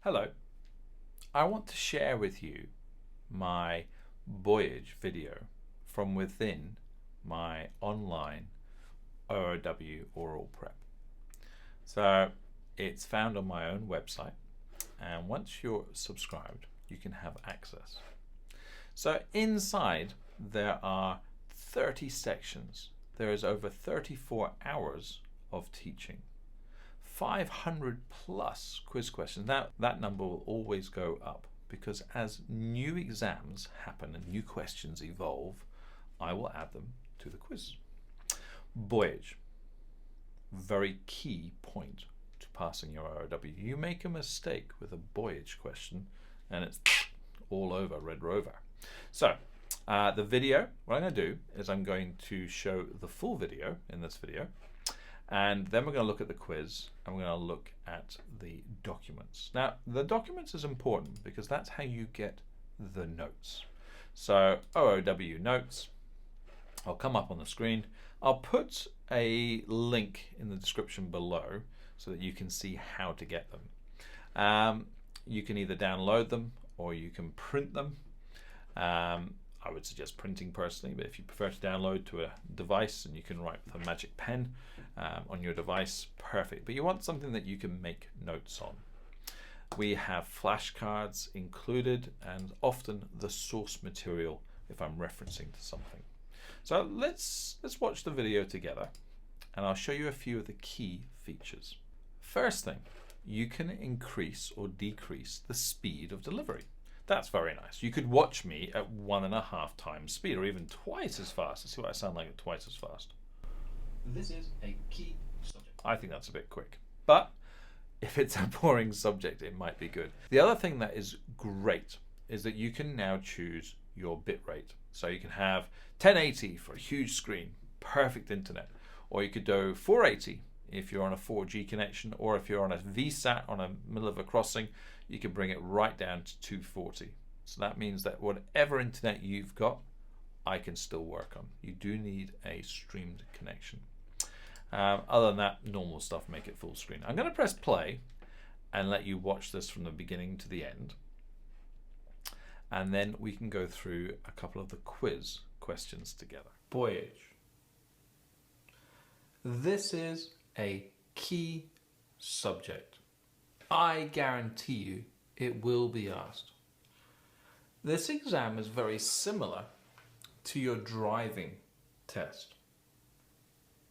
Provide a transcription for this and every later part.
Hello, I want to share with you my Voyage video from within my online OOW oral prep. So it's found on my own website, and once you're subscribed you can have access. So inside there are 30 sections. There is over 34 hours of teaching. 500 plus quiz questions. Now that number will always go up because as new exams happen and new questions evolve, I will add them to the quiz. Buoyage, very key point to passing your OOW. You make a mistake with a Buoyage question and it's all over Red Rover. So the video, what I'm going to do is I'm going to show the full video in this video, and then we're going to look at the quiz and we're going to look at the documents. Now the documents is important because that's how you get the notes. So OOW notes, I'll come up on the screen. I'll put a link in the description below so that you can see how to get them. You can either download them or you can print them. I would suggest printing personally, but if you prefer to download to a device and you can write with a magic pen on your device, perfect. But you want something that you can make notes on. We have flashcards included and often the source material if I'm referencing to something. So let's watch the video together and I'll show you a few of the key features. First thing, you can increase or decrease the speed of delivery. That's very nice. You could watch me at 1.5 times speed or even twice as fast. Let's see what I sound like at twice as fast. This is a key subject. I think that's a bit quick, but if it's a boring subject, it might be good. The other thing that is great is that you can now choose your bit rate. So you can have 1080 for a huge screen, perfect internet, or you could do 480 if you're on a 4G connection, or if you're on a VSAT on a middle of a crossing, you can bring it right down to 240. So that means that whatever internet you've got, I can still work on. You do need a streamed connection. Other than that, normal stuff, make it full screen. I'm going to press play and let you watch this from the beginning to the end. And then we can go through a couple of the quiz questions together. Voyage. This is a key subject. I guarantee you it will be asked. This exam is very similar to your driving test.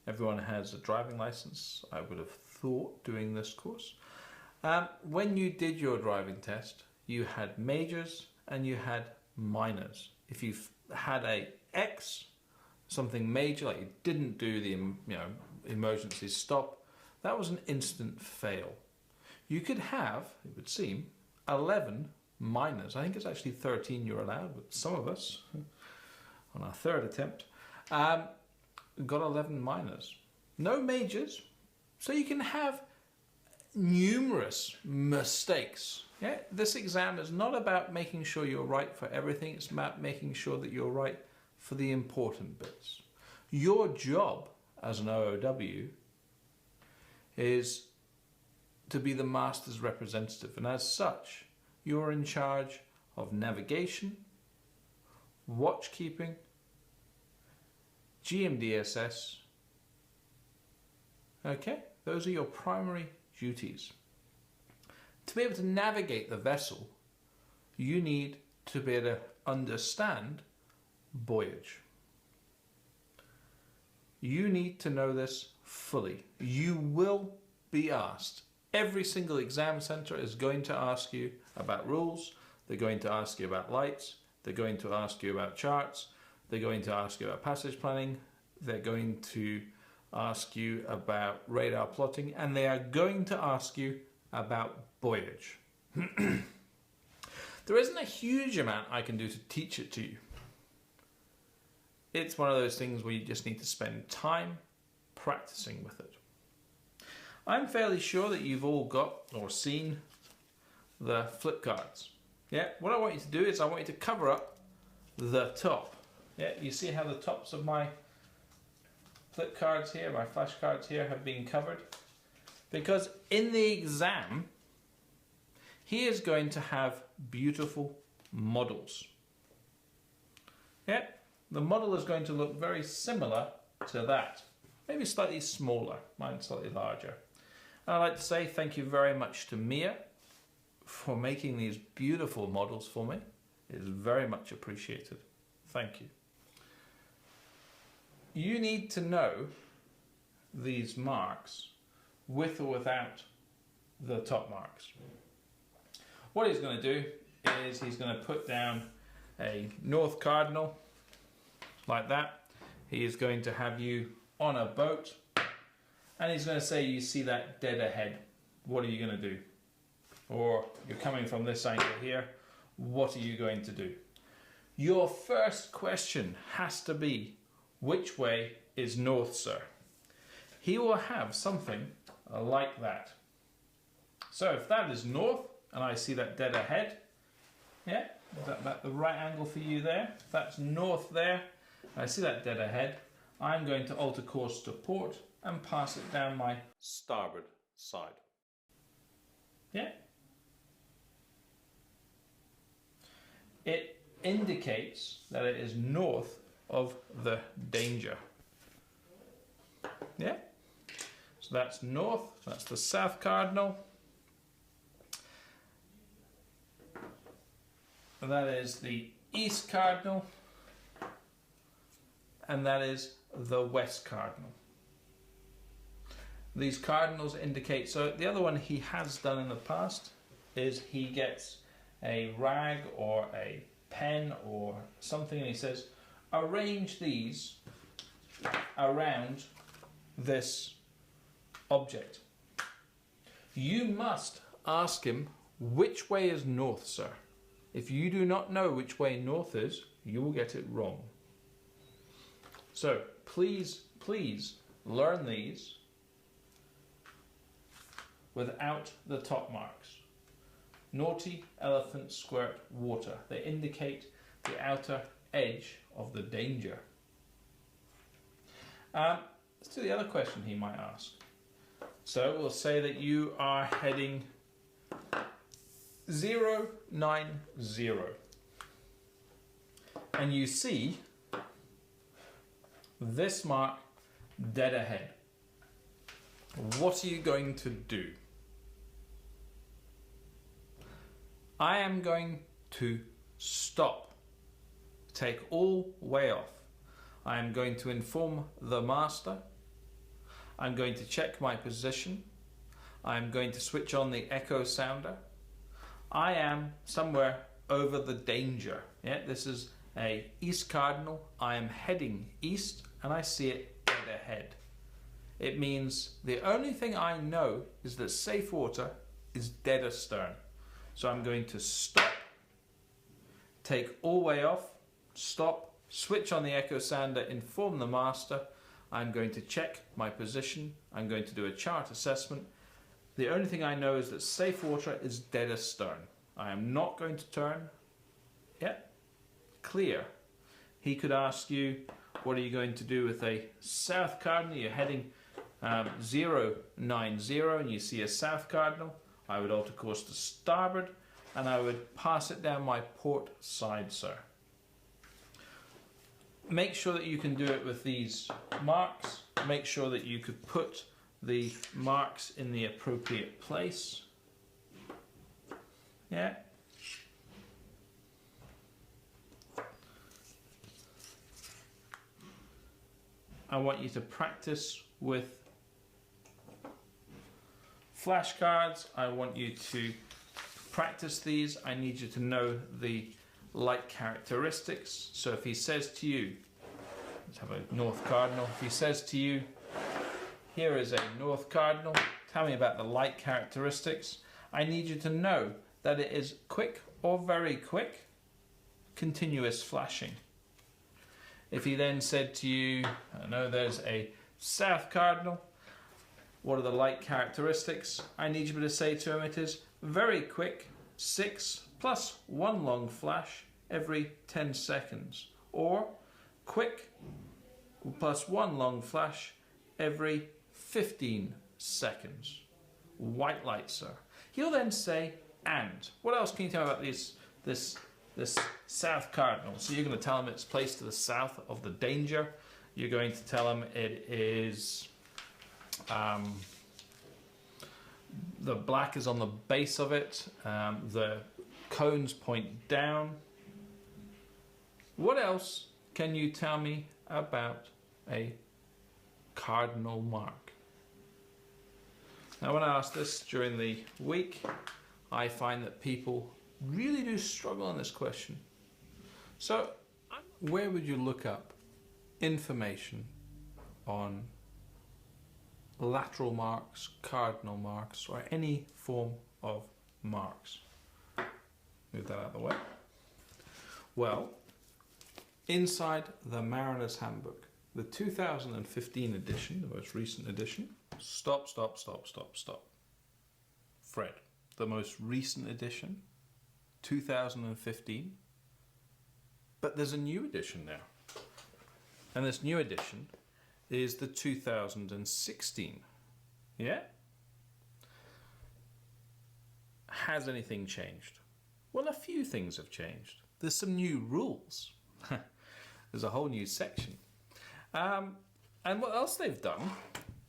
Everyone has a driving license, I would have thought, doing this course. When you did your driving test, you had majors and you had minors. If you've had a X, something major, like you didn't do the emergency stop, that was an instant fail. You could have, it would seem, 11 minors. I think it's actually 13 you're allowed, but some of us, on our third attempt, got 11 minors. No majors, so you can have numerous mistakes. Yeah? This exam is not about making sure you're right for everything, it's about making sure that you're right for the important bits. Your job as an OOW is to be the master's representative, and as such you're in charge of navigation, watch keeping, GMDSS. Okay, those are your primary duties. To be able to navigate the vessel, you need to be able to understand Bouyage. You need to know this fully. You will be asked. Every single exam center is going to ask you about rules. They're going to ask you about lights. They're going to ask you about charts. They're going to ask you about passage planning. They're going to ask you about radar plotting. And they are going to ask you about Voyage. There isn't a huge amount I can do to teach it to you. It's one of those things where you just need to spend time practicing with it. I'm fairly sure that you've all got or seen the flip cards. Yeah, what I want you to do is I want you to cover up the top. Yeah, you see how the tops of my flip cards here, my flashcards here have been covered? Because in the exam, he is going to have beautiful models. Yeah, the model is going to look very similar to that. Maybe slightly smaller, mine slightly larger. And I'd like to say thank you very much to Mia for making these beautiful models for me. It is very much appreciated. Thank you. You need to know these marks with or without the top marks. What he's going to do is he's going to put down a north cardinal like that. He is going to have you on a boat and he's going to say, you see that dead ahead, what are you going to do? Or you're coming from this angle here, what are you going to do? Your first question has to be, which way is north, sir? He will have something like that. So if that is north and I see that dead ahead, yeah, is that the right angle for you there? If that's north there, I see that dead ahead, I'm going to alter course to port and pass it down my starboard side. Yeah? It indicates that it is north of the danger. Yeah? So that's north, that's the south cardinal. And that is the east cardinal. And that is the west cardinal. These cardinals indicate, so the other one he has done in the past is he gets a rag or a pen or something and he says, arrange these around this object. You must ask him, which way is north, sir? If you do not know which way north is, you will get it wrong. So please, please learn these without the top marks. Naughty, elephant, squirt, water. They indicate the outer edge of the danger. Let's do the other question he might ask. So we'll say that you are heading 090 and you see this mark dead ahead. What are you going to do? I am going to stop, take all way off. I am going to inform the master. I'm going to check my position. I'm going to switch on the echo sounder. I am somewhere over the danger. Yeah, this is a east cardinal. I am heading east and I see it dead ahead. It means the only thing I know is that safe water is dead astern. So I'm going to stop, take all way off, stop, switch on the echo sounder, inform the master. I'm going to check my position. I'm going to do a chart assessment. The only thing I know is that safe water is dead astern. I am not going to turn. Yeah, clear. He could ask you, what are you going to do with a south cardinal? You're heading 090 and you see a south cardinal. I would alter course to starboard and I would pass it down my port side, sir. Make sure that you can do it with these marks. Make sure that you could put the marks in the appropriate place. Yeah. I want you to practice with flashcards. I want you to practice these. I need you to know the light characteristics. So if he says to you, let's have a north cardinal. If he says to you, here is a north cardinal, tell me about the light characteristics. I need you to know that it is quick or very quick, continuous flashing. If he then said to you, I know there's a south cardinal, what are the light characteristics? I need you to say to him it is very quick, 6 plus 1 long flash every 10 seconds. Or quick plus 1 long flash every 15 seconds. White light, sir. He'll then say, And what else can you tell me about this south cardinal? So you're going to tell them it's placed to the south of the danger. You're going to tell them it is the black is on the base of it. The cones point down. What else can you tell me about a cardinal mark? Now, when I ask this during the week, I find that people really do struggle on this question. So, where would you look up information on lateral marks, cardinal marks, or any form of marks? Move that out of the way. Well, inside the Mariner's Handbook, the 2015 edition, the most recent edition. Stop. Fred, the most recent edition, 2015. But there's a new edition now. And this new edition is the 2016. Yeah? Has anything changed? Well, a few things have changed. There's some new rules. There's a whole new section. And what else they've done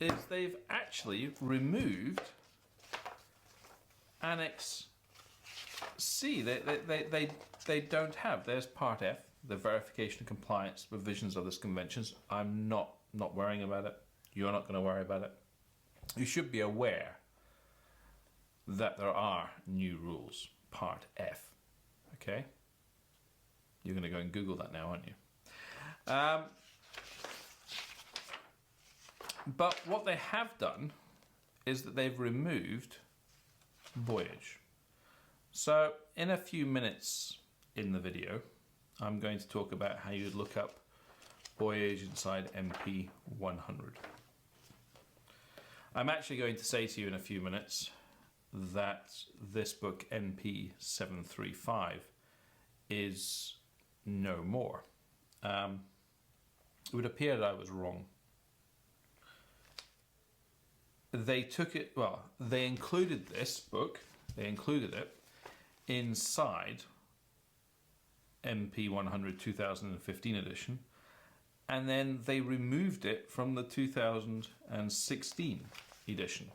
is they've actually removed Annex C. They don't have. There's Part F, the verification and compliance provisions of this convention. I'm not worrying about it. You're not going to worry about it. You should be aware that there are new rules. Part F. Okay? You're going to go and Google that now, aren't you? But what they have done is that they've removed Voyage. So in a few minutes in the video, I'm going to talk about how you'd look up Voyage inside MP 100. I'm actually going to say to you in a few minutes that this book NP 735 is no more. It would appear that I was wrong. They took it, well, they included this book, they included it inside MP 100 2015 edition, and then they removed it from the 2016 edition.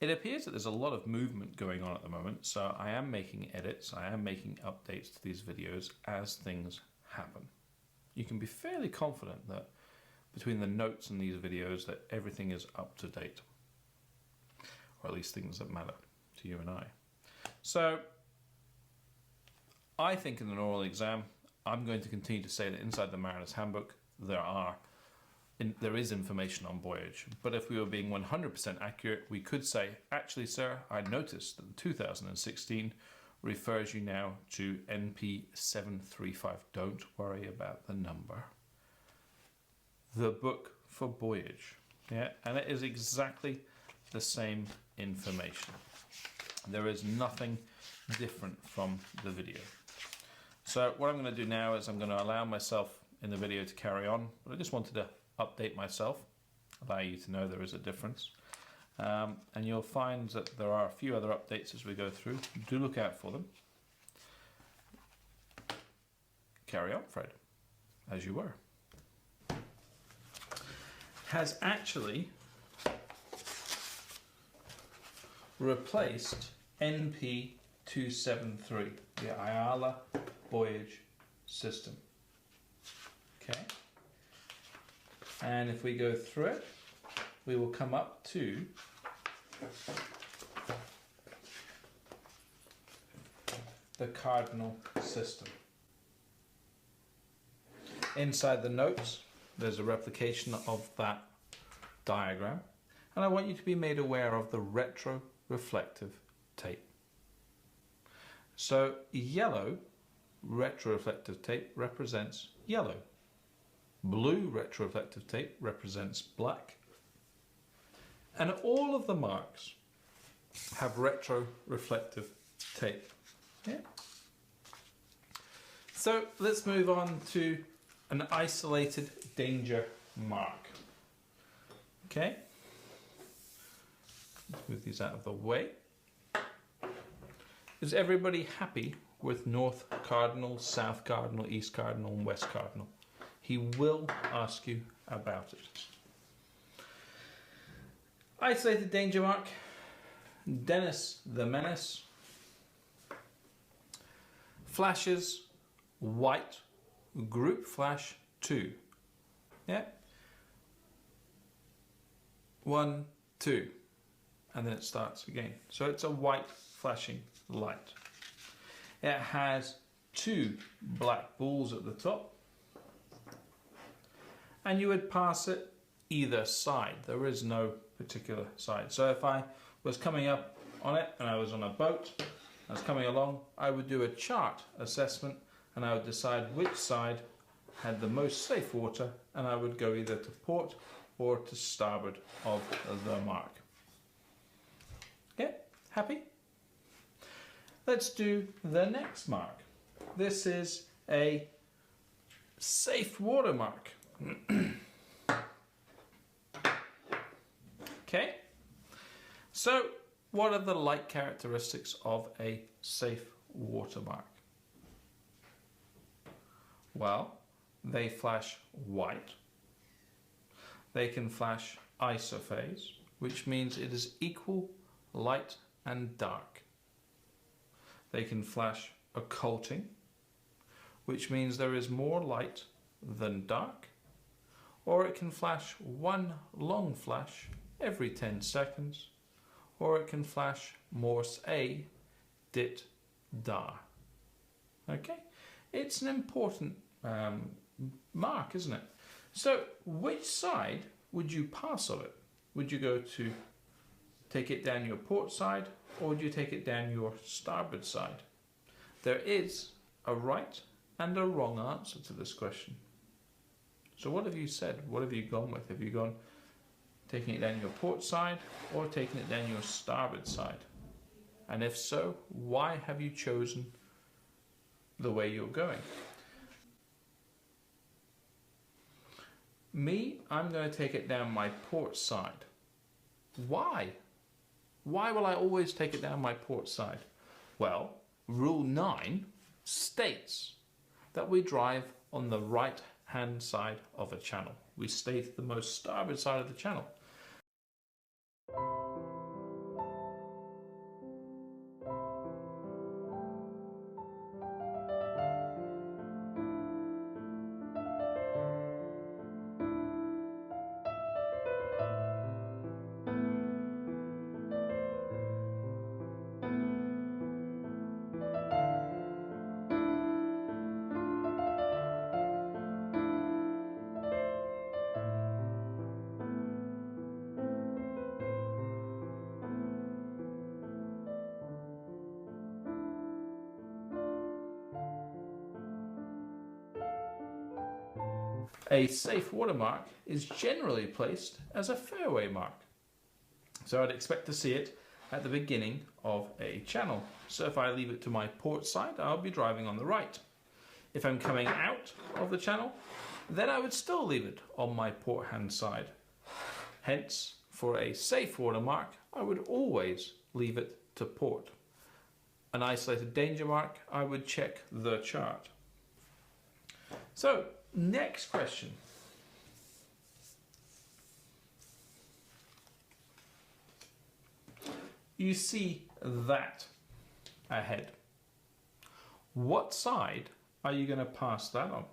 It appears that there's a lot of movement going on at the moment, so I am making edits, I am making updates to these videos as things happen. You can be fairly confident that between the notes in these videos that everything is up to date, or at least things that matter to you and I. So I think in an oral exam I'm going to continue to say that inside the Mariner's Handbook there is information on Voyage, but if we were being 100% accurate, we could say, actually sir, I noticed that the 2016 refers you now to NP 735. Don't worry about the number. The book for Bouyage, yeah, and it is exactly the same information. There is nothing different from the video. So what I'm going to do now is I'm going to allow myself in the video to carry on, but I just wanted to update myself, allow you to know there is a difference. And you'll find that there are a few other updates as we go through. Do look out for them. Carry on, Fred, as you were. Has actually replaced NP 273, the Ayala Voyage system. Okay, and if we go through it, we will come up to the cardinal system. Inside the notes, there's a replication of that diagram, and I want you to be made aware of the retroreflective tape. So yellow retroreflective tape represents yellow. Blue retroreflective tape represents black. And all of the marks have retroreflective tape. Yeah. So let's move on to an isolated danger mark. Okay. Let's move these out of the way. Is everybody happy with north cardinal, south cardinal, east cardinal, and west cardinal? He will ask you about it. Isolated danger mark, Dennis the Menace, flashes, white, group flash 2. Yeah. 1, 2. And then it starts again. So it's a white flashing light. It has 2 black balls at the top. And you would pass it either side. There is no particular side. So if I was coming up on it and I was on a boat, I was coming along, I would do a chart assessment and I would decide which side had the most safe water, and I would go either to port or to starboard of the mark. Okay, happy? Let's do the next mark. This is a safe water mark. Okay, so what are the light characteristics of a safe watermark? Well, they flash white. They can flash isophase, which means it is equal light and dark. They can flash occulting, which means there is more light than dark, or it can flash one long flash every 10 seconds, or it can flash Morse A, dit, dar. Okay, it's an important mark, isn't it? So which side would you pass of it? Would you go to take it down your port side, or would you take it down your starboard side? There is a right and a wrong answer to this question. So what have you said? What have you gone with? Have you gone taking it down your port side or taking it down your starboard side? And if so, why have you chosen the way you're going? Me, I'm going to take it down my port side. Why? Why will I always take it down my port side? Well, Rule 9 states that we drive on the right-hand side of a channel. We stay to the most starboard side of the channel. A safe watermark is generally placed as a fairway mark. So I'd expect to see it at the beginning of a channel. So if I leave it to my port side, I'll be driving on the right. If I'm coming out of the channel, then I would still leave it on my port hand side. Hence, for a safe watermark, I would always leave it to port. An isolated danger mark, I would check the chart. So, next question. You see that ahead. What side are you going to pass that on?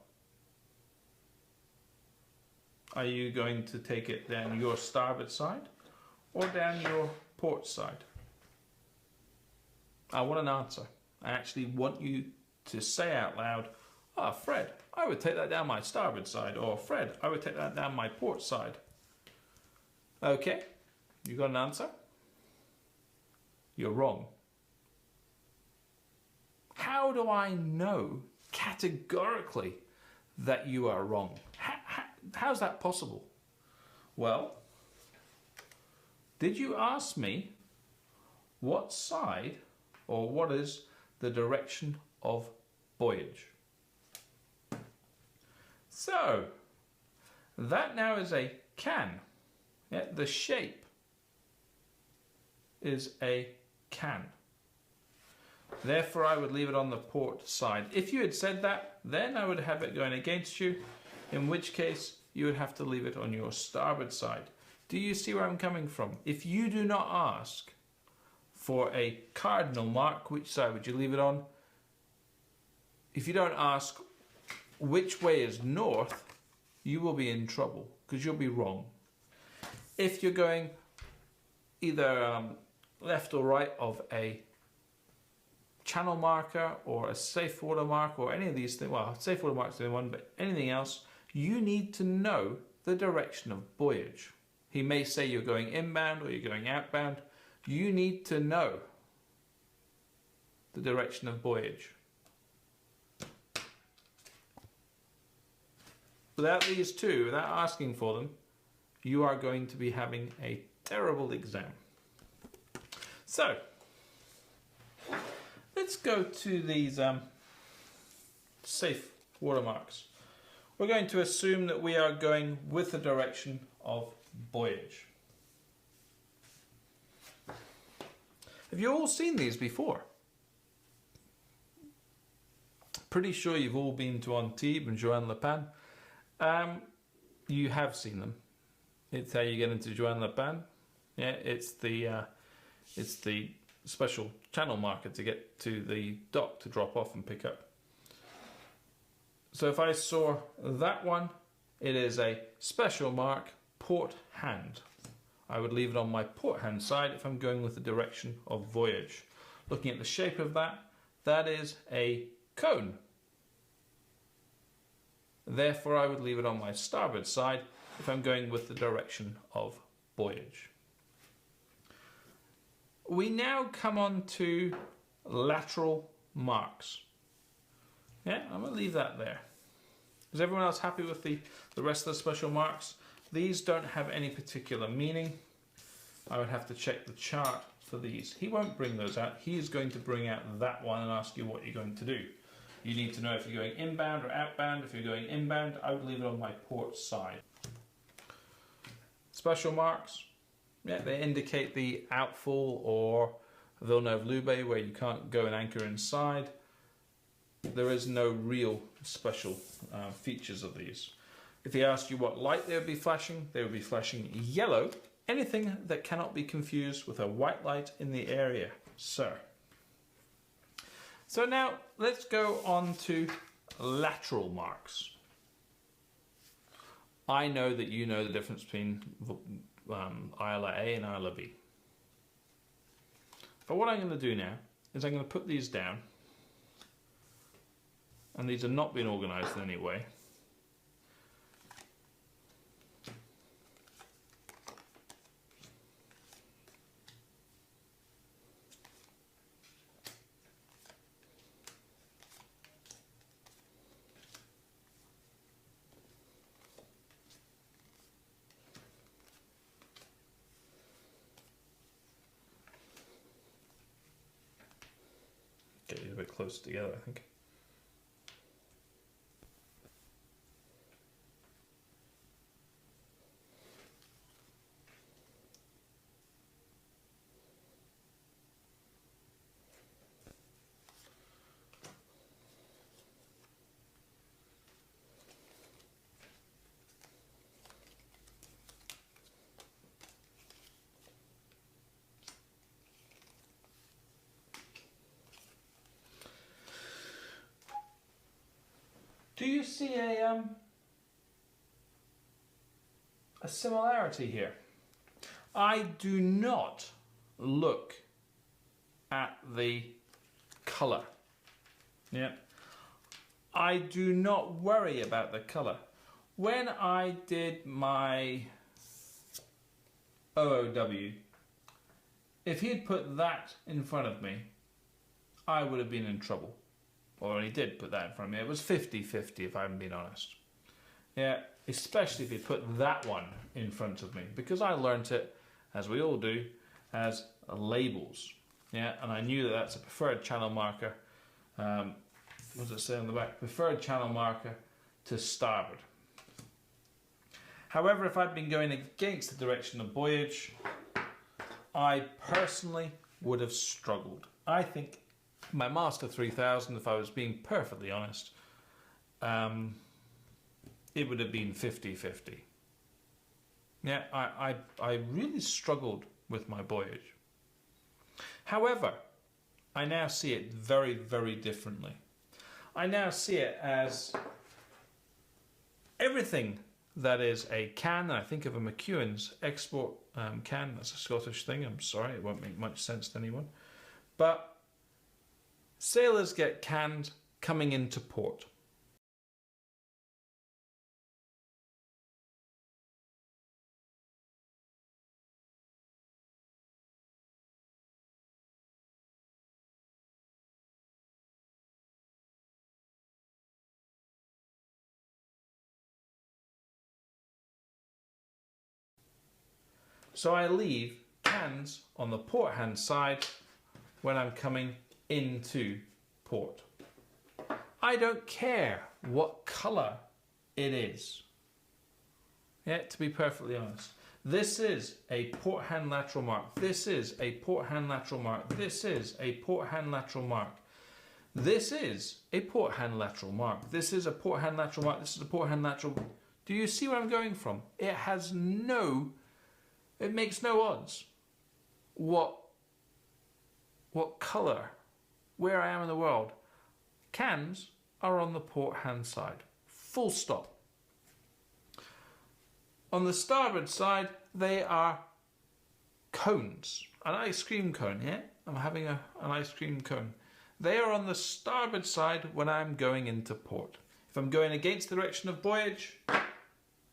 Are you going to take it down your starboard side or down your port side? I want an answer. I actually want you to say out loud, "Ah, Fred, I would take that down my starboard side," or "Fred, I would take that down my port side." Okay, you got an answer? You're wrong. How do I know categorically that you are wrong? How's that possible? Well, did you ask me what side or what is the direction of Bouyage? So, that now is a can. Yeah, the shape is a can. Therefore, I would leave it on the port side. If you had said that, then I would have it going against you, in which case you would have to leave it on your starboard side. Do you see where I'm coming from? If you do not ask for a cardinal mark, which side would you leave it on? If you don't ask which way is north, you will be in trouble because you'll be wrong. If you're going either left or right of a channel marker or a safe water mark or any of these things, well, safe water mark's the one, but anything else, you need to know the direction of Bouyage. He may say you're going inbound or you're going outbound. You need to know the direction of Bouyage. Without these two, without asking for them, you are going to be having a terrible exam. So, let's go to these safe watermarks. We're going to assume that we are going with the direction of Bouyage. Have you all seen these before? Pretty sure you've all been to Antibes and Joan Le Pen. You have seen them. It's how you get into Joan Le Pen. Yeah, it's the special channel marker to get to the dock to drop off and pick up. So if I saw that one, it is a special mark, port hand. I would leave it on my port hand side if I'm going with the direction of Voyage. Looking at the shape of that, that is a cone. Therefore, I would leave it on my starboard side if I'm going with the direction of Bouyage. We now come on to lateral marks. Yeah, I'm going to leave that there. Is everyone else happy with the rest of the special marks? These don't have any particular meaning. I would have to check the chart for these. He won't bring those out. He is going to bring out that one and ask you what you're going to do. You need to know if you're going inbound or outbound. If you're going inbound, I would leave it on my port side. Special marks, yeah, they indicate the outfall or Villeneuve-Loubet where you can't go and anchor inside. There is no real special features of these. If he asked you what light they would be flashing yellow, anything that cannot be confused with a white light in the area, sir. So now let's go on to lateral marks. I know that you know the difference between Isla A and Isla B. But what I'm going to do now is I'm going to put these down, and these are not being organised in any way. Get these a bit closer together, I think. Do you see a similarity here? I do not look at the colour. Yeah. I do not worry about the colour. When I did my OOW, if he had put that in front of me, I would have been in trouble. Or he did put that in front of me. It was 50-50 if I'm being honest. Yeah, especially if he put that one in front of me. Because I learnt it, as we all do, as labels. Yeah, and I knew that that's a preferred channel marker. What does it say on the back? Preferred channel marker to starboard. However, if I'd been going against the direction of Bouyage, I personally would have struggled. I think My Master 3000, if I was being perfectly honest, it would have been 50-50. Yeah, I really struggled with my Voyage. However, I now see it very, very differently. I now see it as everything that is a can. I think of a McEwen's export can. That's a Scottish thing. I'm sorry, it won't make much sense to anyone. But sailors get canned coming into port. So I leave cans on the port hand side when I'm coming into port. I don't care what colour it is. Yeah, to be perfectly honest. This is a port hand lateral mark. This is a port hand lateral mark. This is a port hand lateral mark. This is a port hand lateral mark. This is a port hand lateral mark. This is a port hand lateral. Do you see where I'm going from? It makes no odds what colour, where I am in the world. Cans are on the port hand side. Full stop. On the starboard side, they are cones. An ice cream cone, yeah? I'm having an ice cream cone. They are on the starboard side when I'm going into port. If I'm going against the direction of Voyage,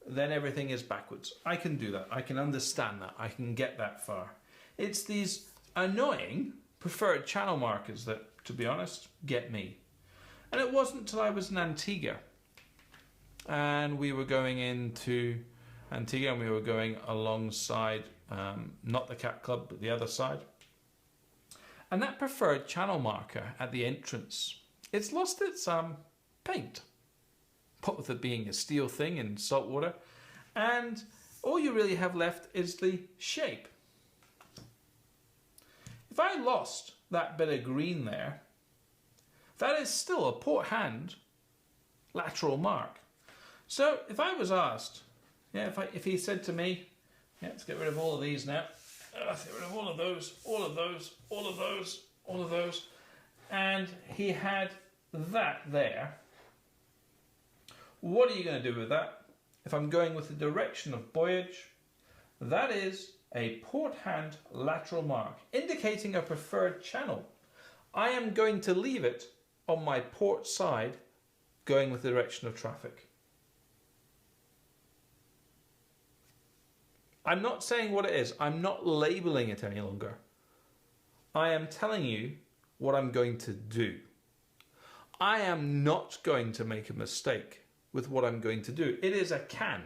then everything is backwards. I can do that. I can understand that. I can get that far. It's these annoying preferred channel markers that, to be honest, get me. And it wasn't until I was in Antigua and we were going into Antigua and we were going alongside, not the Cat Club, but the other side. And that preferred channel marker at the entrance, it's lost its paint. What with it being a steel thing in salt water, and all you really have left is the shape. If I lost that bit of green there, that is still a port hand lateral mark. So if I was asked, yeah, if he said to me, yeah, let's get rid of all of these now, let's get rid of all of those, all of those, all of those, all of those, and he had that there, what are you going to do with that? If I'm going with the direction of Bouyage, that is a port hand lateral mark, indicating a preferred channel. I am going to leave it on my port side, going with the direction of traffic. I'm not saying what it is. I'm not labeling it any longer. I am telling you what I'm going to do. I am not going to make a mistake with what I'm going to do. It is a can.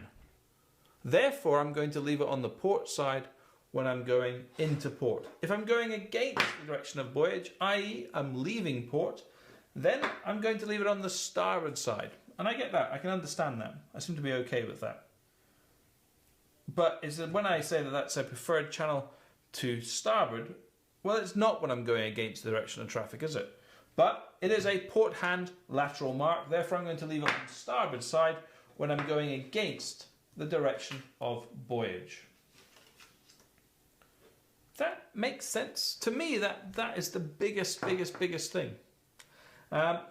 Therefore, I'm going to leave it on the port side when I'm going into port. If I'm going against the direction of Voyage, i.e. I'm leaving port, then I'm going to leave it on the starboard side. And I get that. I can understand that. I seem to be okay with that. But is it when I say that that's a preferred channel to starboard, well, it's not when I'm going against the direction of traffic, is it? But it is a port hand lateral mark, therefore I'm going to leave it on the starboard side when I'm going against the direction of Voyage. That makes sense. To me, that is the biggest thing.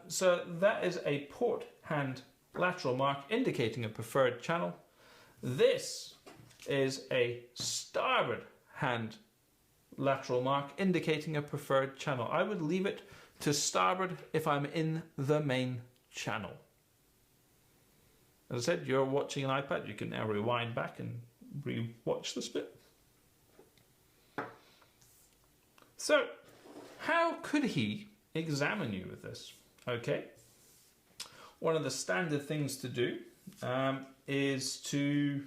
So that is a port hand lateral mark indicating a preferred channel. This is a starboard hand lateral mark indicating a preferred channel. I would leave it to starboard if I'm in the main channel. As I said, you're watching an iPad, you can now rewind back and re-watch this bit. So, how could he examine you with this? Okay, one of the standard things to do is to,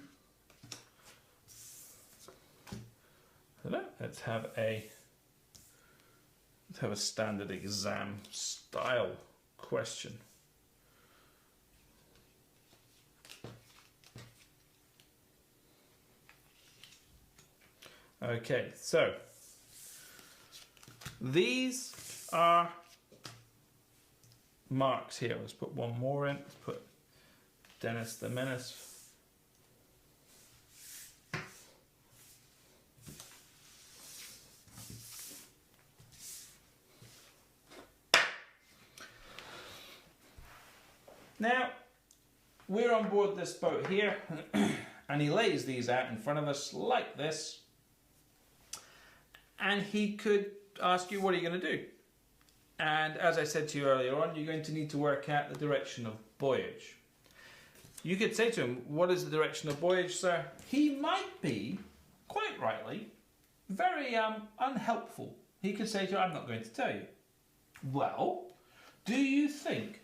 I don't know, let's have a standard exam style question. Okay, so these are marks here. Let's put one more in. Let's put Dennis the Menace. Now, we're on board this boat here, and he lays these out in front of us like this, and he could ask you, what are you going to do? And as I said to you earlier on, you're going to need to work out the direction of Bouyage. You could say to him, what is the direction of Bouyage, sir? He might be, quite rightly, very unhelpful. He could say to you, I'm not going to tell you. Well, do you think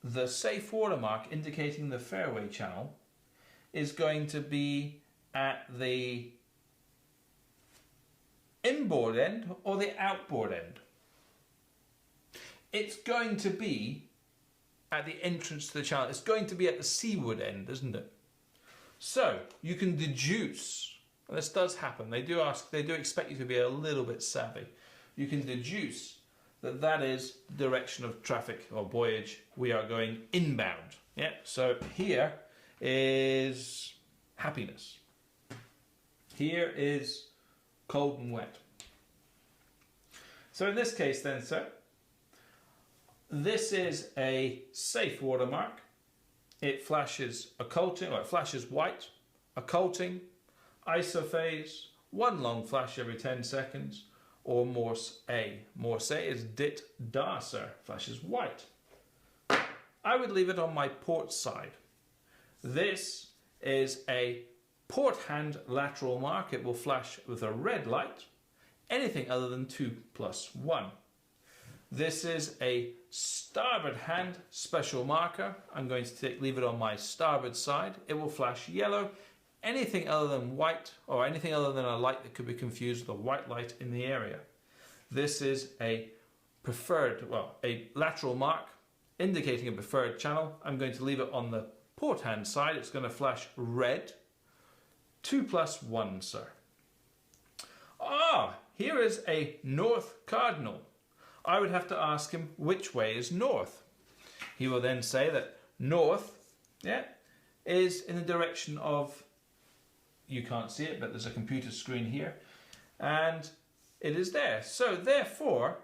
the safe watermark indicating the fairway channel is going to be at the inboard end or the outboard end? It's going to be at the entrance to the channel. It's going to be at the seaward end, isn't it? So you can deduce, and this does happen, they do expect you to be a little bit savvy. You can deduce that that is the direction of traffic or Voyage. We are going inbound. Yeah. So here is happiness. Here is cold and wet. So in this case then, sir, this is a safe watermark. It flashes occulting, or it flashes white, occulting, isophase, one long flash every 10 seconds, or Morse A. Morse A is dit da, sir, flashes white. I would leave it on my port side. This is a port hand lateral mark. It will flash with a red light, anything other than 2+1. This is a starboard hand special marker. I'm going to leave it on my starboard side. It will flash yellow, anything other than white, or anything other than a light that could be confused with a white light in the area. This is a a lateral mark indicating a preferred channel. I'm going to leave it on the port hand side. It's going to flash red, 2+1, sir. Here is a north cardinal. I would have to ask him which way is north. He will then say that north, is in the direction of, you can't see it, but there's a computer screen here, and it is there. So therefore,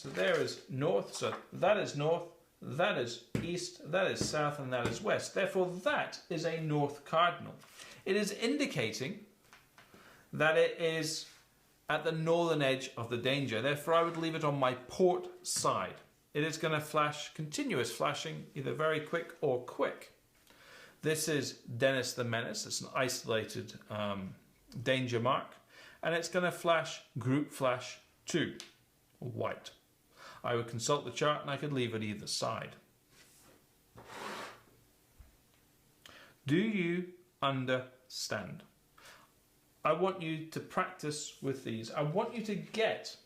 there is north, so that is north, that is east, that is south, and that is west. Therefore, that is a north cardinal. It is indicating that it is at the northern edge of the danger. Therefore, I would leave it on my port side. It is going to flash, continuous flashing, either very quick or quick. This is Dennis the Menace. It's an isolated danger mark. And it's going to flash group flash 2, white. I would consult the chart and I could leave it either side. Do you understand? I want you to practice with these. I want you to get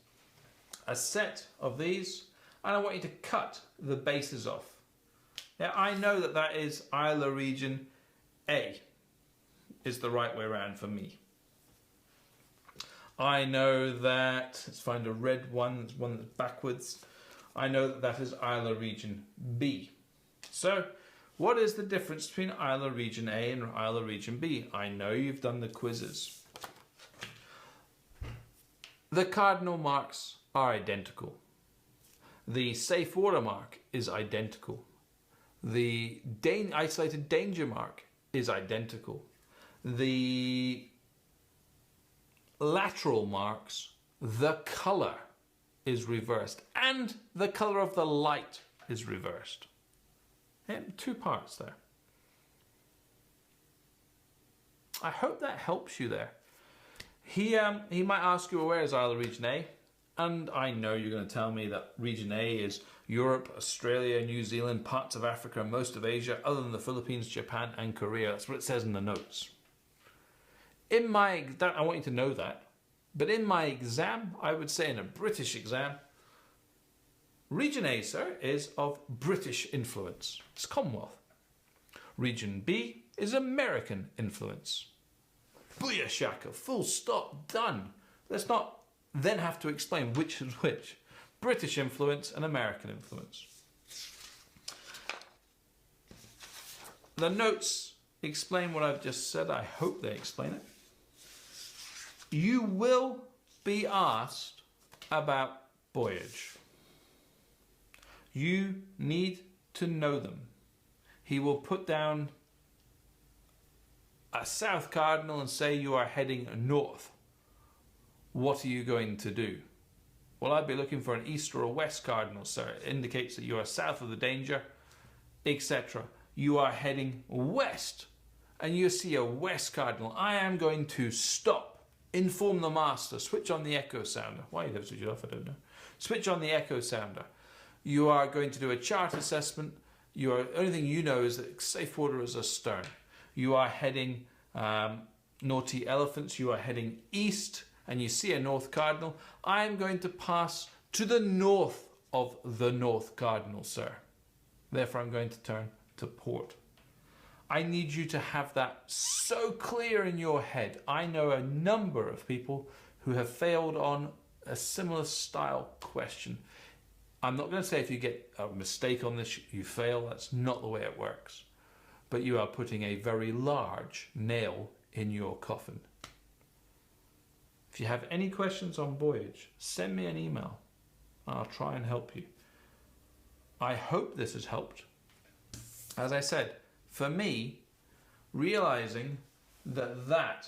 a set of these, and I want you to cut the bases off. Now, I know that that is Isla region A is the right way around for me. I know that, let's find a red one, one that's backwards. I know that that is Isla region B. So, what is the difference between Isla region A and Isla region B? I know you've done the quizzes. The cardinal marks are identical. The safe watermark is identical. The isolated danger mark is identical. The lateral marks, the colour is reversed, and the colour of the light is reversed. Two parts there. I hope that helps you there. He might ask you, well, where is Isla region A? And I know you're going to tell me that region A is Europe, Australia, New Zealand, parts of Africa, most of Asia, other than the Philippines, Japan and Korea. That's what it says in the notes. I want you to know that. But in my exam, I would say in a British exam, region A, sir, is of British influence. It's Commonwealth. Region B is American influence. Booyah, full stop, done. Let's not then have to explain which is which. British influence and American influence. The notes explain what I've just said. I hope they explain it. You will be asked about Voyage. You need to know them. He will put down a south cardinal and say you are heading north. What are you going to do? Well, I'd be looking for an east or a west cardinal, sir. It indicates that you are south of the danger, etc. You are heading west and you see a west cardinal. I am going to stop. Inform the master. Switch on the echo sounder. Why you have to switch it off, I don't know. Switch on the echo sounder. You are going to do a chart assessment. The only thing you know is that safe water is astern. You are heading naughty elephants. You are heading east and you see a north cardinal. I am going to pass to the north of the north cardinal, sir. Therefore, I'm going to turn to port. I need you to have that so clear in your head. I know a number of people who have failed on a similar style question. I'm not going to say if you get a mistake on this, you fail. That's not the way it works. But you are putting a very large nail in your coffin. If you have any questions on Voyage, send me an email. I'll try and help you. I hope this has helped. As I said, for me, realizing that that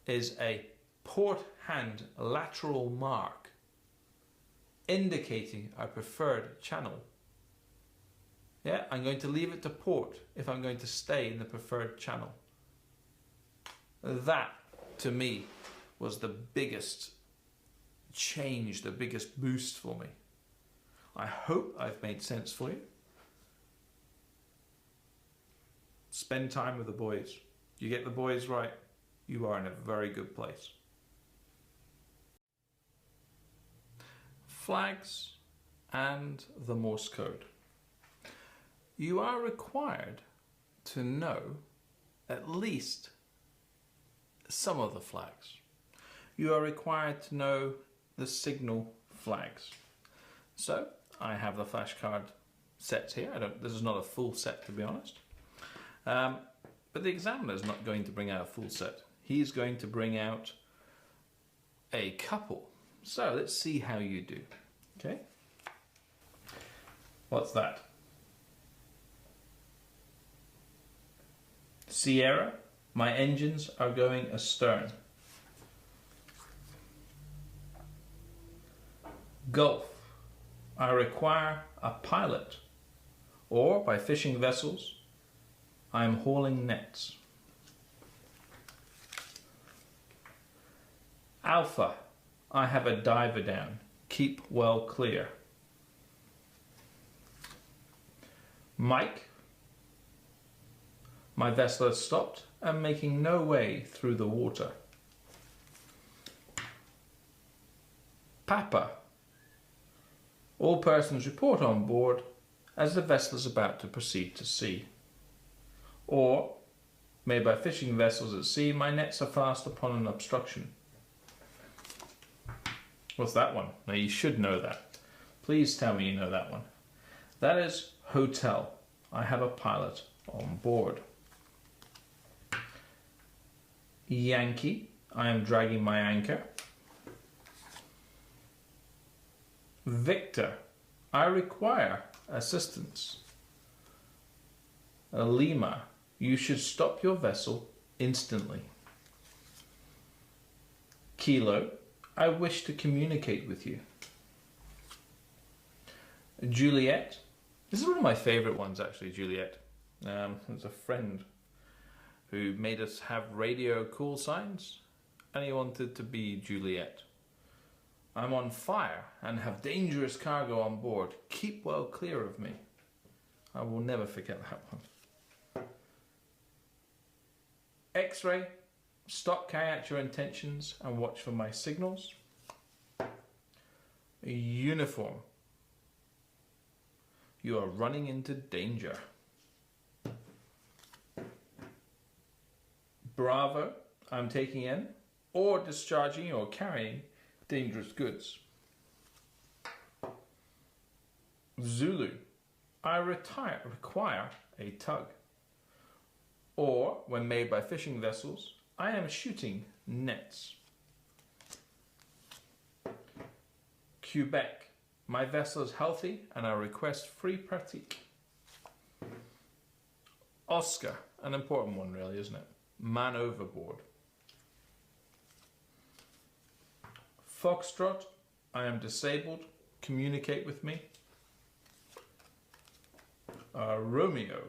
is a port hand lateral mark indicating a preferred channel. Yeah, I'm going to leave it to port if I'm going to stay in the preferred channel. That, to me, was the biggest change, the biggest boost for me. I hope I've made sense for you. Spend time with the boys. You get the boys right, you are in a very good place. Flags and the Morse code. You are required to know at least some of the flags. You are required to know the signal flags. So I have the flashcard sets here. This is not a full set, to be honest. But the examiner is not going to bring out a full set. He's going to bring out a couple. So let's see how you do. Okay. What's that? Sierra, my engines are going astern. Gulf, I require a pilot, or by fishing vessels, I am hauling nets. Alpha, I have a diver down. Keep well clear. Mike, my vessel has stopped and making no way through the water. Papa, all persons report on board as the vessel is about to proceed to sea. Or, made by fishing vessels at sea, my nets are fast upon an obstruction. What's that one? Now you should know that. Please tell me you know that one. That is hotel. I have a pilot on board. Yankee, I am dragging my anchor. Victor, I require assistance. Lima, you should stop your vessel instantly. Kilo, I wish to communicate with you. Juliet, this is one of my favourite ones actually, Juliet. There's a friend who made us have radio call signs and he wanted to be Juliet. I'm on fire and have dangerous cargo on board. Keep well clear of me. I will never forget that one. X-ray, stop, carry out your intentions and watch for my signals. Uniform, you are running into danger. Bravo, I'm taking in or discharging or carrying dangerous goods. Zulu, I require a tug. or when made by fishing vessels, I am shooting nets. Quebec, my vessel is healthy and I request free pratique. Oscar, an important one really, isn't it? Man overboard. Foxtrot, I am disabled, communicate with me. Romeo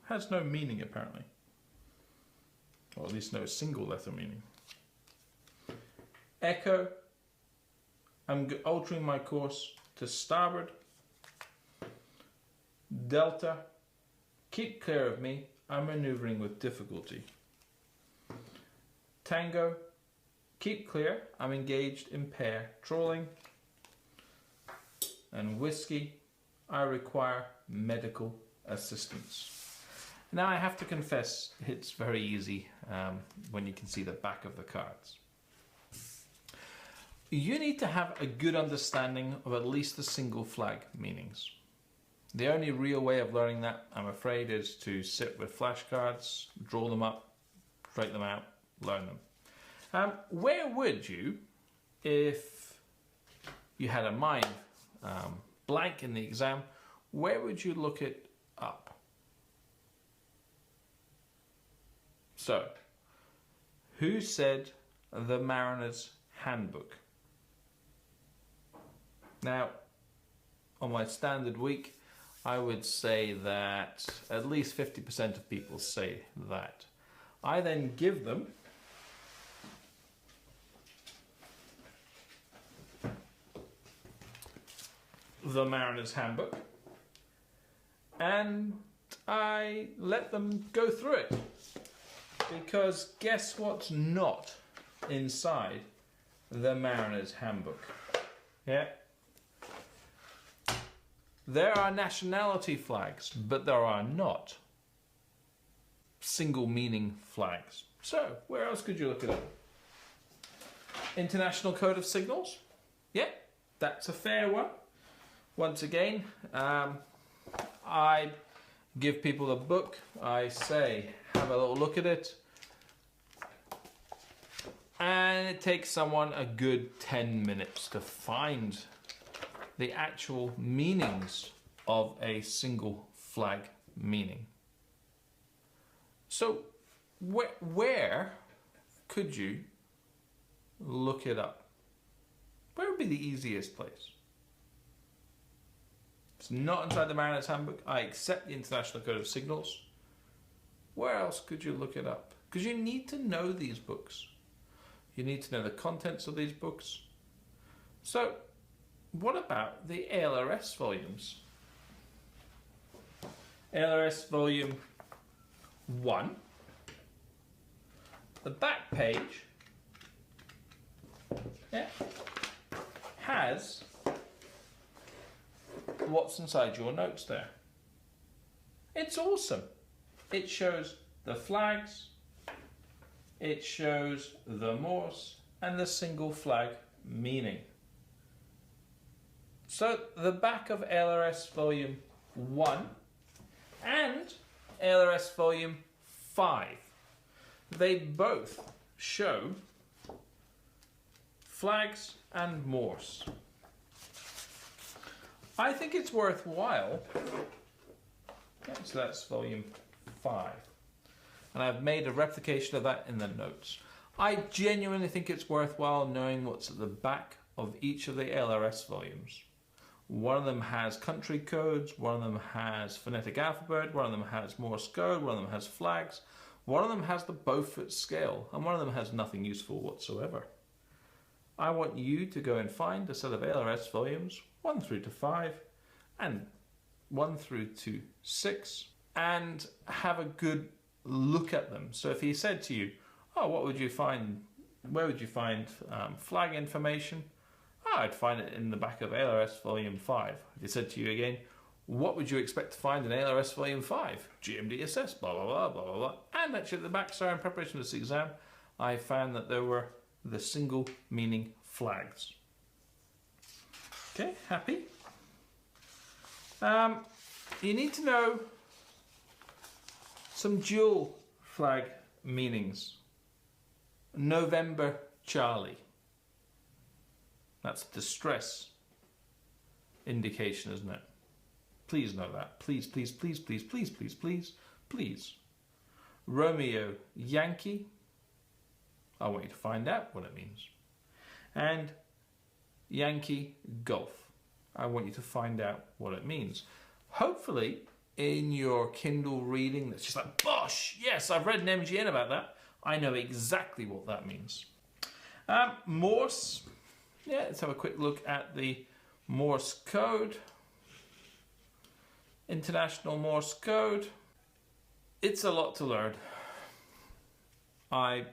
has no meaning apparently, or at least no single letter meaning. Echo, I'm altering my course to starboard. Delta, keep clear of me, I'm maneuvering with difficulty. Tango, keep clear, I'm engaged in pair trawling. And Whiskey, I require medical assistance. Now I have to confess, it's very easy when you can see the back of the cards. You need to have a good understanding of at least the single flag meanings. The only real way of learning that, I'm afraid, is to sit with flashcards, draw them up, write them out, learn them. Where would you, if you had a mind blank in the exam, where would you look it up? So, who said the Mariner's Handbook? Now, on my standard week, I would say that at least 50% of people say that. I then give them the Mariner's Handbook and I let them go through it, because guess what's not inside the Mariner's Handbook? Yeah. There are nationality flags, but there are not single meaning flags. So, where else could you look it up? International Code of Signals? Yeah, that's a fair one. Once again, I give people a book. I say, have a little look at it. And it takes someone a good 10 minutes to find the actual meanings of a single flag meaning. So where could you look it up? Where would be the easiest place? It's not inside the Mariner's Handbook. I accept the International Code of Signals. Where else could you look it up? Because you need to know these books. You need to know the contents of these books. So, what about the ALRS volumes? ALRS volume 1. The back page has what's inside your notes there. It's awesome. It shows the flags, it shows the Morse and the single flag meaning. So the back of LRS volume 1 and LRS volume 5, they both show flags and Morse. I think it's worthwhile. So that's volume 5. And I've made a replication of that in the notes. I genuinely think it's worthwhile knowing what's at the back of each of the LRS volumes. One of them has country codes, one of them has phonetic alphabet, one of them has Morse code, one of them has flags, one of them has the Beaufort scale, and one of them has nothing useful whatsoever. I want you to go and find a set of LRS volumes 1 through to 5 and 1 through to 6 and have a good look at them. So if he said to you, oh, what would you find, where would you find flag information? Oh, I'd find it in the back of ALRS volume 5. If he said to you again, what would you expect to find in ALRS volume 5? GMDSS, blah, blah, blah, blah, blah, blah. And actually at the back, sorry, in preparation of this exam, I found that there were the single meaning flags. Okay, happy? You need to know some dual flag meanings. November Charlie. That's distress indication, isn't it? Please know that. Please, please, please, please, please, please, please, please. Romeo Yankee. I want you to find out what it means. And Yankee Golf. I want you to find out what it means. Hopefully, in your Kindle reading, that's just like, bosh, yes, I've read an MGN about that. I know exactly what that means. Morse. Yeah, let's have a quick look at the Morse code. International Morse code. It's a lot to learn. I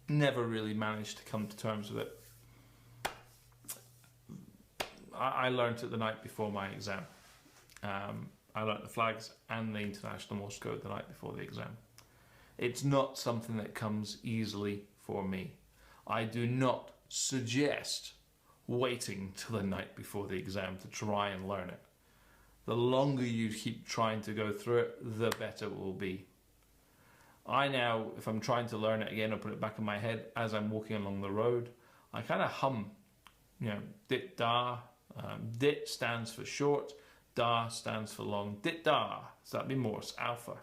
never really managed to come to terms with it. I learned it the night before my exam. I learnt the flags and the International Morse code the night before the exam. It's not something that comes easily for me. I do not suggest waiting till the night before the exam to try and learn it. The longer you keep trying to go through it, the better it will be. I now, if I'm trying to learn it again or put it back in my head as I'm walking along the road, I kind of hum, dit da. Dit stands for short, da stands for long. Dit da, so that'd be Morse, alpha.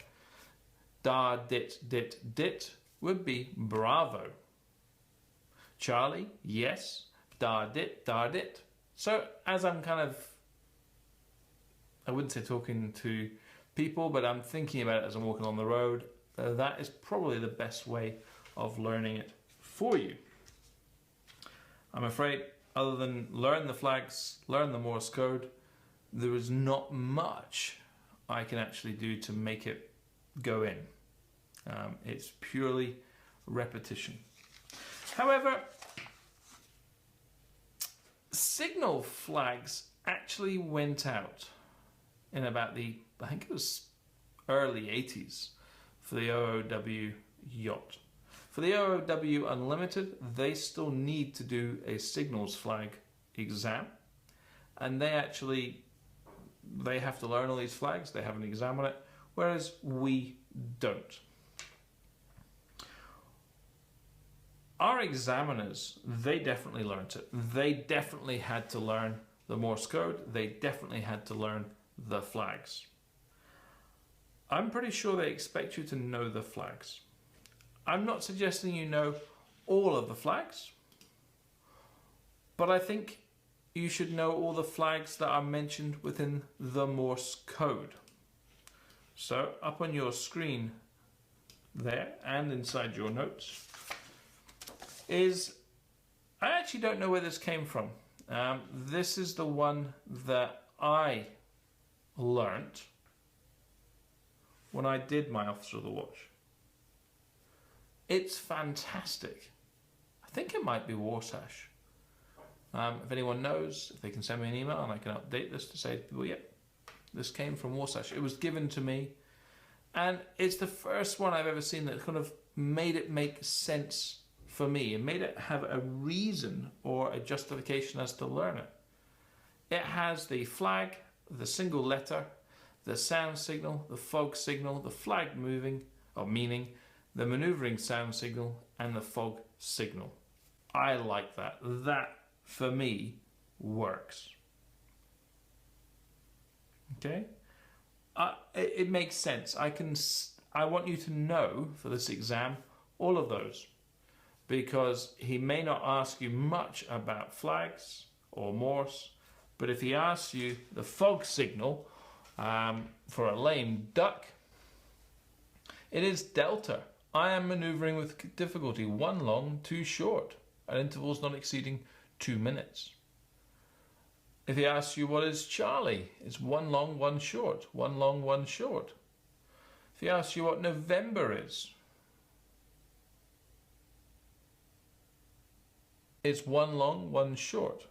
Da, dit, dit, dit would be bravo. Charlie, yes. Da, dit, da, dit. So as I'm kind of, I wouldn't say talking to people, but I'm thinking about it as I'm walking on the road, that is probably the best way of learning it for you. I'm afraid, other than learn the flags, learn the Morse code, there is not much I can actually do to make it go in. It's purely repetition. However, signal flags actually went out in about the, I think it was early 80s for the OOW yacht. For the OOW Unlimited, they still need to do a signals flag exam, and they have to learn all these flags, they have an exam on it, whereas we don't. Our examiners, they definitely learnt it. They definitely had to learn the Morse code, they definitely had to learn the flags. I'm pretty sure they expect you to know the flags. I'm not suggesting you know all of the flags, but I think you should know all the flags that are mentioned within the Morse code. So up on your screen there and inside your notes is, I actually don't know where this came from. This is the one that I learnt when I did my Officer of the Watch. It's fantastic. I think it might be Watermark. If anyone knows, if they can send me an email and I can update this to say to people, yep, this came from Watermark. It was given to me, and it's the first one I've ever seen that kind of made it make sense for me and made it have a reason or a justification as to learn it. It has the flag, the single letter, the sound signal, the fog signal, the flag moving, or meaning, the maneuvering sound signal, and the fog signal. I like that. That, for me, works. Okay? It makes sense. I want you to know, for this exam, all of those. Because he may not ask you much about flags or Morse, but if he asks you the fog signal for a lame duck, it is delta. I am manoeuvring with difficulty, 1 long, 2 short, at intervals not exceeding 2 minutes. If he asks you what is Charlie, it's 1 long, 1 short, 1 long, 1 short. If he asks you what November is, it's 1 long, 1 short.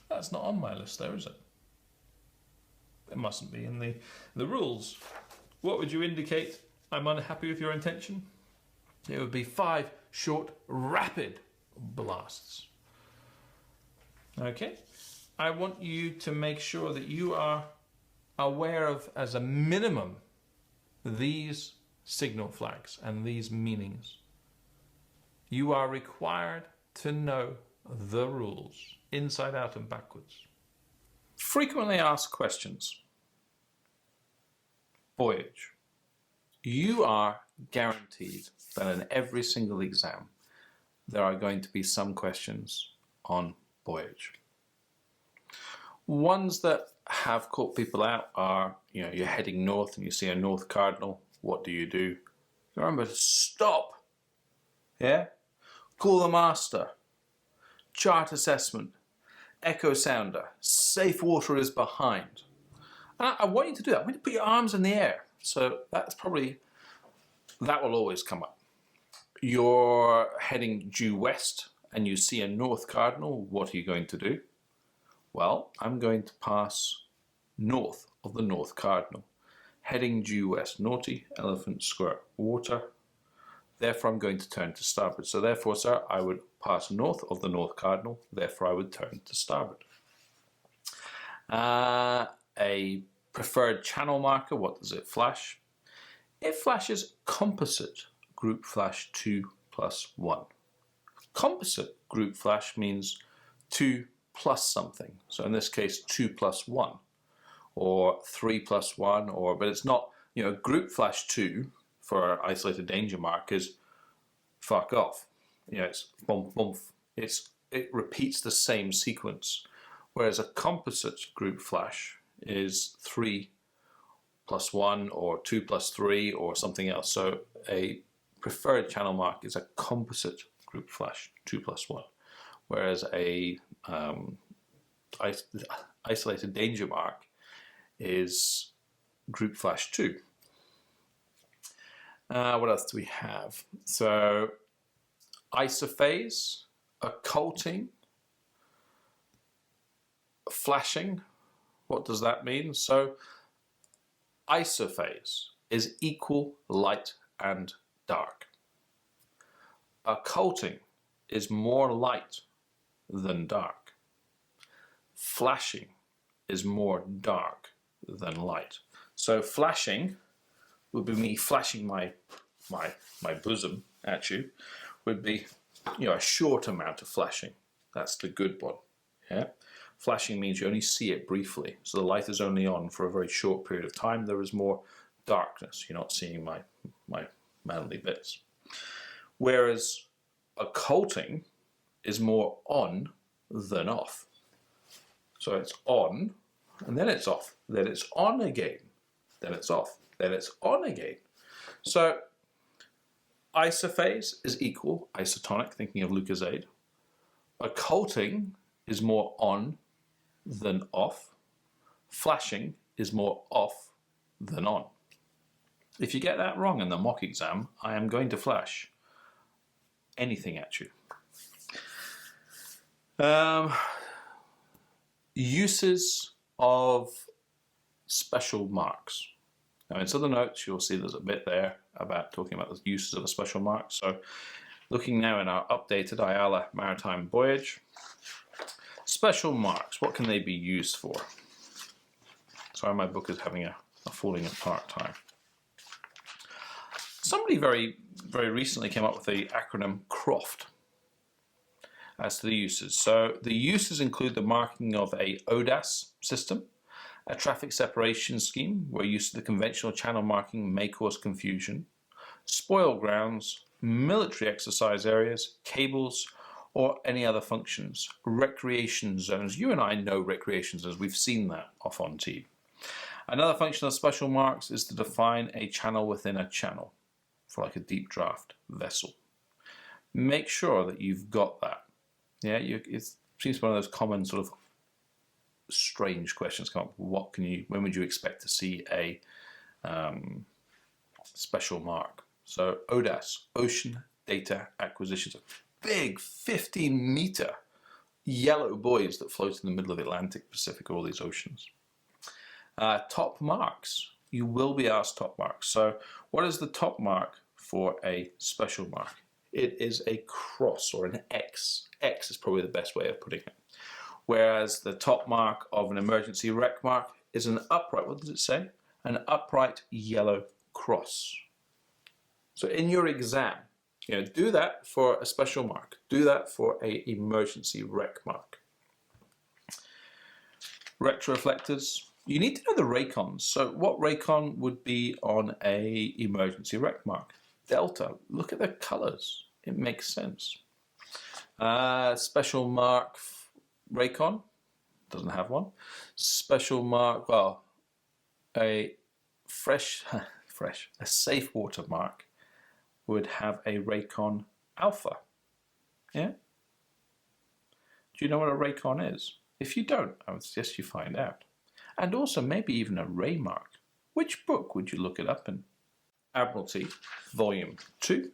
That's not on my list there, is it? It mustn't be in the rules. What would you indicate I'm unhappy with your intention? It would be 5 short, rapid blasts. Okay? I want you to make sure that you are aware of, as a minimum, these signal flags and these meanings. You are required to know the rules, inside out and backwards. Frequently asked questions. Voyage. You are guaranteed that in every single exam there are going to be some questions on Voyage. Ones that have caught people out are, you're heading north and you see a north cardinal. What do? You remember to stop. Yeah? Call the master. Chart assessment. Echo sounder. Safe water is behind. And I want you to do that. I want you to put your arms in the air. So that will always come up. You're heading due west and you see a north cardinal. What are you going to do? Well, I'm going to pass north of the north cardinal. Heading due west. Naughty, elephant, squirt, water. Therefore, I'm going to turn to starboard. So therefore, sir, I would pass north of the north cardinal. Therefore, I would turn to starboard. A preferred channel marker, what does it flash? It flashes composite group flash 2+1. Composite group flash means 2 plus something. So in this case, 2+1 or 3+1, but it's not, group flash 2 for our isolated danger mark is fuck off. It's bump, bump. It repeats the same sequence. Whereas a composite group flash is 3+1 or 2+3 or something else. So a preferred channel mark is a composite group flash 2+1. Whereas a isolated danger mark is group flash 2. What else do we have? So isophase, occulting, flashing. What does that mean? So isophase is equal light and dark. Occulting is more light than dark. Flashing is more dark than light. So flashing would be me flashing my bosom at you, would be a short amount of flashing. That's the good one. Yeah. Flashing means you only see it briefly, so the light is only on for a very short period of time. There is more darkness. You're not seeing my manly bits. Whereas occulting is more on than off. So it's on, and then it's off. Then it's on again. Then it's off. Then it's on again. So isophase is equal, isotonic, thinking of Lucozade. Occulting is more on than off. Flashing is more off than on. If you get that wrong in the mock exam, I am going to flash anything at you. Uses of special marks. Now in some of the notes you'll see there's a bit there about talking about the uses of a special mark. So looking now in our updated Ayala Maritime Voyage, special marks, what can they be used for? Sorry, my book is having a falling apart time. Somebody very, very recently came up with the acronym CROFT as to the uses. So the uses include the marking of a OOW system, a traffic separation scheme where use of the conventional channel marking may cause confusion, spoil grounds, military exercise areas, cables, or any other functions. Recreation zones. You and I know recreation zones. We've seen that off on TV. Another function of special marks is to define a channel within a channel for like a deep draft vessel. Make sure that you've got that. Yeah, it seems to be one of those common sort of strange questions come up. When would you expect to see a special mark? So ODAS, Ocean Data Acquisitions, big 15-meter yellow buoys that float in the middle of the Atlantic, Pacific, all these oceans. Top marks. You will be asked top marks. So what is the top mark for a special mark? It is a cross or an X. X is probably the best way of putting it. Whereas the top mark of an emergency wreck mark is an upright, what does it say? An upright yellow cross. So in your exam, do that for a special mark. Do that for a emergency rec mark. Retroreflectors. You need to know the raycons. So what raycon would be on a emergency rec mark? Delta. Look at the colors. It makes sense. Special mark raycon. Doesn't have one. Special mark, well, a a safe water mark would have a raycon alpha. Yeah? Do you know what a raycon is? If you don't, I would suggest you find out. And also maybe even a ray mark. Which book would you look it up in? Admiralty, Volume 2.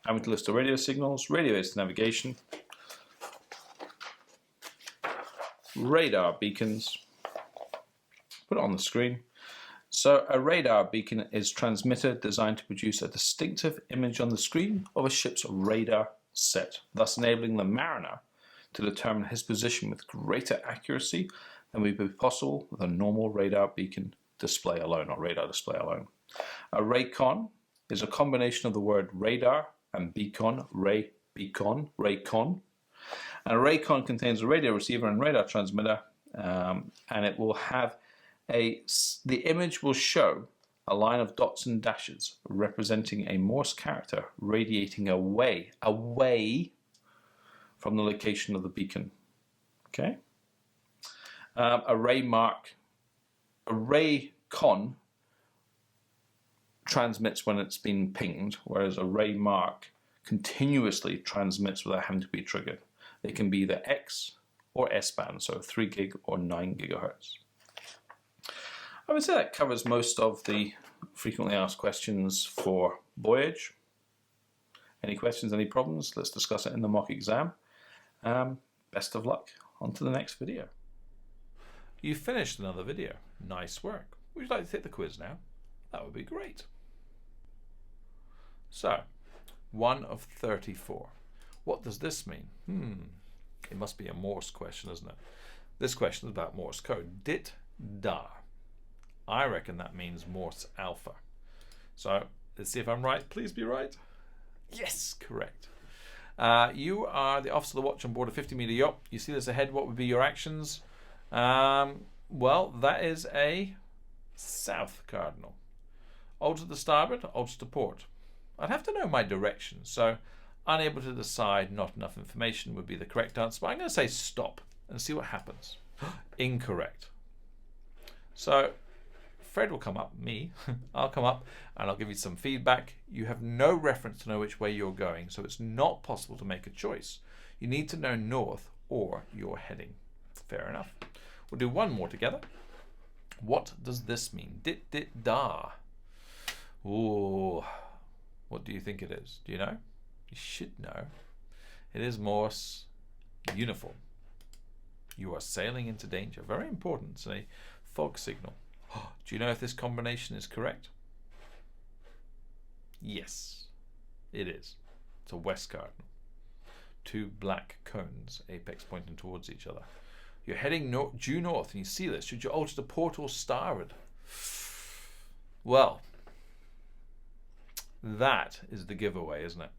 Admiralty list of radio signals, radio-based navigation, radar beacons. Put it on the screen. So a radar beacon is transmitter designed to produce a distinctive image on the screen of a ship's radar set, thus enabling the mariner to determine his position with greater accuracy than would be possible with a normal radar beacon display alone, or radar display alone. A raycon is a combination of the word radar and beacon, raycon. And a raycon contains a radio receiver and radar transmitter, and it will have the image will show a line of dots and dashes representing a Morse character radiating away from the location of the beacon. Okay. A raycon transmits when it's been pinged, whereas a ray mark continuously transmits without having to be triggered. It can be either X or S band, so 3 gig or 9 gigahertz. I would say that covers most of the frequently asked questions for Voyage. Any questions, any problems? Let's discuss it in the mock exam. Best of luck. On to the next video. You finished another video. Nice work. Would you like to take the quiz now? That would be great. So, 1 of 34. What does this mean? It must be a Morse question, isn't it? This question is about Morse code. Dit da. I reckon that means Morse alpha. So, let's see if I'm right. Please be right. Yes, correct. You are the officer of the watch on board a 50-meter yacht. You see this ahead. What would be your actions? Well, that is a south cardinal. Alter to starboard, alter to port. I'd have to know my direction, so unable to decide, not enough information would be the correct answer. But I'm going to say stop and see what happens. Incorrect. So Fred will come up, I'll come up and I'll give you some feedback. You have no reference to know which way you're going, so it's not possible to make a choice. You need to know north or you're heading. Fair enough. We'll do one more together. What does this mean? Dit dit da. Ooh, what do you think it is? Do you know? You should know. It is Morse uniform. You are sailing into danger. Very important. It's a fog signal. Do you know if this combination is correct? Yes, it is. It's a west cardinal. 2 black cones, apex pointing towards each other. You're heading due north, and you see this. Should you alter to port or starboard? Well, that is the giveaway, isn't it?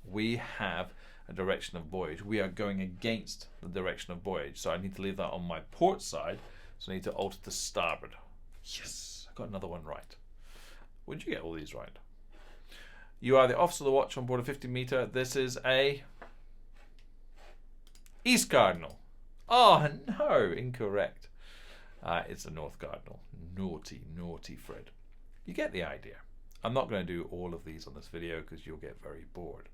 We have a direction of Voyage. We are going against the direction of Voyage, so I need to leave that on my port side, so I need to alter to starboard. Yes, I got another one right. Would you get all these right? You are the officer of the watch on board a 50-meter. This is a east cardinal. Oh no, incorrect. It's a north cardinal. Naughty, naughty Fred. You get the idea. I'm not going to do all of these on this video because you'll get very bored.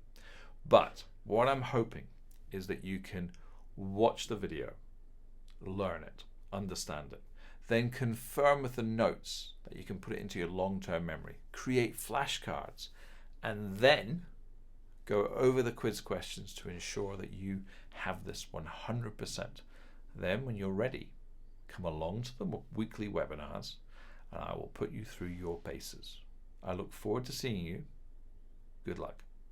But what I'm hoping is that you can watch the video, learn it, understand it, then confirm with the notes that you can put it into your long-term memory, create flashcards, and then go over the quiz questions to ensure that you have this 100%. Then when you're ready, come along to the weekly webinars and I will put you through your paces. I look forward to seeing you. Good luck.